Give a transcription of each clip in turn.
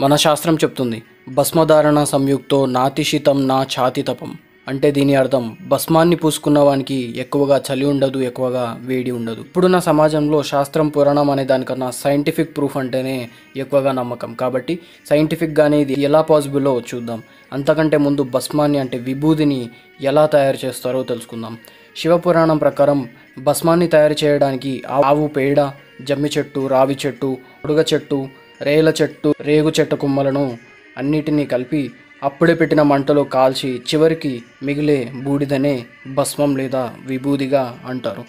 మన శాస్త్రం చెప్తుంది భస్మధారణ సంయుక్తో నాతిశితం నా ఛాతి తపం అంటే దీని అర్థం భస్మాన్ని పూసుకున్న వానికి ఎక్కువగా చలి ఉండదు, ఎక్కువగా వేడి ఉండదు. ఇప్పుడున్న సమాజంలో శాస్త్రం పురాణం అనే దానికన్నా సైంటిఫిక్ ప్రూఫ్ అంటేనే ఎక్కువగా నమ్మకం. కాబట్టి సైంటిఫిక్గానే ఇది ఎలా పాసిబుల్లో చూద్దాం. అంతకంటే ముందు భస్మాన్ని అంటే విభూదిని ఎలా తయారు చేస్తారో తెలుసుకుందాం. శివపురాణం ప్రకారం భస్మాన్ని తయారు చేయడానికి ఆవు పేడ, జమ్మి చెట్టు, రావి చెట్టు, ఉడుగ చెట్టు, రేల చెట్టు, రేగు చెట్టు కొమ్మలను అన్నిటినీ కలిపి అప్పుడే పెట్టిన మంటలో కాల్చి చివరికి మిగిలే బూడిదనే భస్మం లేదా విభూదిగా అంటారు.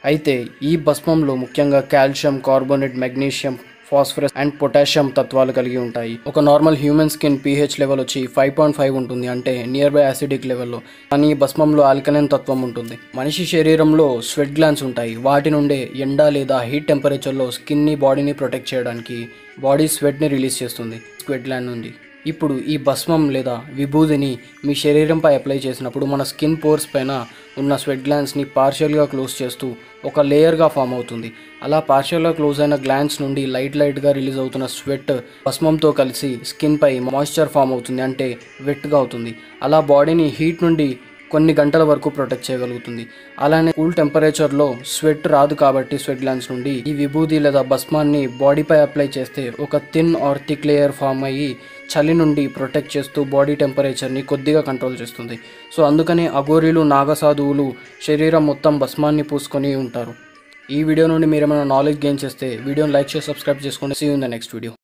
అయితే ఈ భస్మంలో ముఖ్యంగా calcium carbonate, magnesium, phosphorus and potassium తత్వాలు కలిగి ఉంటాయి. ఒక normal human skin pH level వచ్చి 5.5 ఉంటుంది, అంటే నియర్ బై యాసిడిక్ లెవెల్లో. కానీ భస్మంలో ఆల్కలైన్ తత్వం ఉంటుంది. మనిషి శరీరంలో స్వెట్ గ్లాండ్స్ ఉంటాయి. వాటి నుండే ఎండ లేదా హీట్ టెంపరేచర్లో స్కిన్ని, బాడీని ప్రొటెక్ట్ చేయడానికి బాడీ స్వెట్ని రిలీజ్ చేస్తుంది స్వెట్ గ్లాండ్ నుండి. ఇప్పుడు ఈ భస్మం లేదా విభూదిని మీ శరీరంపై అప్లై చేసినప్పుడు మన స్కిన్ పోర్స్ పైన ఉన్న స్వెట్ గ్లాండ్స్ని పార్షియల్గా క్లోజ్ చేస్తూ ఒక లేయర్గా ఫామ్ అవుతుంది. అలా పార్షియల్గా క్లోజ్ అయిన గ్లాండ్స్ నుండి లైట్గా రిలీజ్ అవుతున్న స్వెట్ భస్మంతో కలిసి స్కిన్పై మాయిశ్చర్ ఫామ్ అవుతుంది, అంటే వెట్గా అవుతుంది. అలా బాడీని హీట్ నుండి కొన్ని గంటల వరకు ప్రొటెక్ట్ చేయగలుగుతుంది. అలానే కూల్ టెంపరేచర్లో స్వెట్ రాదు కాబట్టి స్వెట్ గ్లాండ్స్ నుండి ఈ విభూది లేదా భస్మాన్ని బాడీపై అప్లై చేస్తే ఒక thin or thick layer form అయ్యి చలి నుండి ప్రొటెక్ట్ చేస్తూ బాడీ టెంపరేచర్ని కొద్దిగా కంట్రోల్ చేస్తుంది. సో అందుకనే అఘోరీలు, నాగసాధువులు శరీరం మొత్తం భస్మాన్ని పూసుకొని ఉంటారు. ఈ వీడియో నుండి మీరు ఏమైనా నాలెడ్జ్ గెయిన్ చేస్తే వీడియోని లైక్ చేసి సబ్స్క్రైబ్ చేసుకోండి. See you in the next video.